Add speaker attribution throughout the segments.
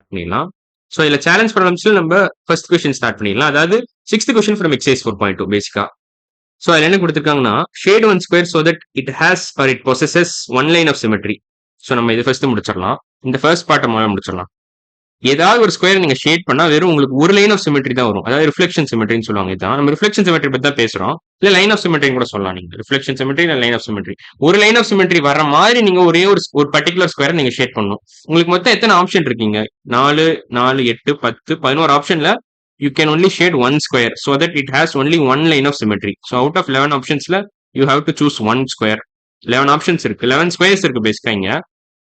Speaker 1: பண்ணிடலாம். ஸோ இதில் சேலஞ்ச் ப்ராப்ளம்ஸில் நம்ம ஃபர்ஸ்ட் கொஸ்டின் ஸ்டார்ட் பண்ணிடலாம். அதாவது 6th கொஸ்டின் ஃப்ரம் எக்ஸைஸ் 4.2 பேசிக்கா. ஸோ அதில் என்ன கொடுத்துருக்காங்கன்னா shade one square so that it has or it possesses one line of symmetry. So நம்ம இது ஃபர்ஸ்ட் முடிச்சிடலாம். இந்த ஃபர்ஸ்ட் பார்ட்டை முதல்ல முடிச்சிடலாம். ஏதாவது ஒரு ஸ்கொயர் நீங்க ஷேட் பண்ணா வெறும் உங்களுக்கு ஒரு லைன் ஆஃப் சிமெட்ரி தான் வரும். அதாவது ரிஃப்ளெக்ஷன் சிமெட்ரின்னு சொல்லுவாங்க. இதான் நம்ம ரிஃப்ளெக்ஷன் சிமெட்ரி பத்தி தான் பேசுறோம். இல்ல லைன் ஆஃப் சிமெட்ரி கூட சொல்லலாம். நீங்க ரிஃப்ளெக்ஷன் சிமெட்ரி இல்ல லைன் ஆஃப் சிமெட்ரி. ஒரு லைன் ஆஃப் சிமெட்ரி வர மாதிரி நீங்க ஒரே ஒரு பர்டிகுலர் ஸ்கொயர் நீங்க ஷேட் பண்ணணும். உங்களுக்கு மொத்தம் எத்தனை ஆப்ஷன் இருக்கீங்க? 4, 4, 8, 10, 11 ஆப்ஷன்ல you can only shade one square so that it has only one line of symmetry. So out of 11 optionsல you have to choose one square. 11 options இருக்கு. 11 ஸ்கொயர்ஸ் இருக்கு பேசிக்கா இங்க.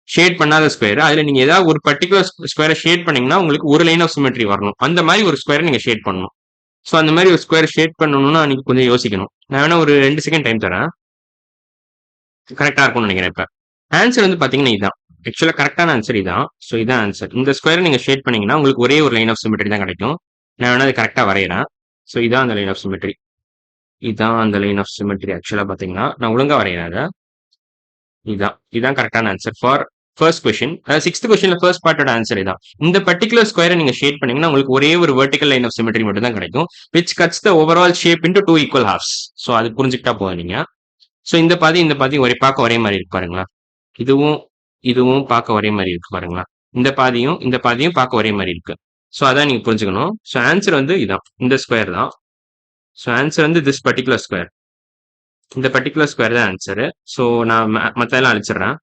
Speaker 1: ஷேட் பண்ணாத ஸ்கொயர். அதுல நீங்க ஏதாவது ஒரு பர்டிகுலர் ஸ்கொயரை ஷேட் பண்ணீங்கன்னா உங்களுக்கு ஒரு லைன் ஆஃப் சிமெட்ரி வரணும். அந்த மாதிரி ஒரு ஸ்கொயரை நீங்க ஷேட் பண்ணணும். ஸோ அந்த மாதிரி ஒரு ஸ்கொயர் ஷேட் பண்ணணும்னா நீங்க கொஞ்சம் யோசிக்கணும். நான் வேணா ஒரு 2 செகண்ட் டைம் தரேன். கரெக்டா இருக்கும்னு நினைக்கிறேன். இப்ப ஆன்சர் வந்து பாத்தீங்கன்னா இதான். ஆக்சுவலா கரெக்டான ஆன்சர் இதான். ஸோ இதான் ஆன்சர். இந்த ஸ்கொயரை நீங்க ஷேட் பண்ணீங்கன்னா உங்களுக்கு ஒரே ஒரு லைன் ஆஃப் சிமெட்ரி தான் கிடைக்கும். நான் வேணா அது கரெக்டா வரைகிறேன். ஸோ இதான் அந்த லைன் ஆஃப் சிமெட்ரி. இதான் அந்த லைன் ஆஃப் சிமெட்ரி. ஆக்சுவலா பாத்தீங்கன்னா நான் ஒழுங்கா வரைகிறேன் அதை. இதான் கரெக்டான answer for first question. 6th கொஸ்டின்ல ஃபர்ஸ்ட் பார்ட்டோட ஆன்சர் இதான். இந்த பர்டிகுலர் ஸ்கொயரை நீங்க ஷேட் பண்ணீங்கன்னா உங்களுக்கு ஒரே ஒரு வெர்டிகல் லைன் ஆஃப் சிமெட்ரி மட்டும் தான் கிடைக்கும். Which cuts the overall shape into 2 equal halves. So அது புரிஞ்சுக்கிட்டா போதும் நீங்க. ஸோ இந்த பாதி பார்க்க ஒரே மாதிரி இருக்கு பாருங்களா. இதுவும் பார்க்க ஒரே மாதிரி இருக்கு பாருங்களா. இந்த பாதியும் பார்க்க ஒரே மாதிரி இருக்கு. ஸோ அதான் நீங்க புரிஞ்சுக்கணும். ஸோ ஆன்சர் வந்து இதான். இந்த ஸ்கொயர் தான். ஸோ ஆன்சர் வந்து திஸ் பர்டிகுலர் ஸ்கொயர். இந்த பர்டிகுலர் ஸ்கொயர் தான் ஆன்சரு. ஸோ நான் மற்றெல்லாம் அழிச்சிடுறேன்.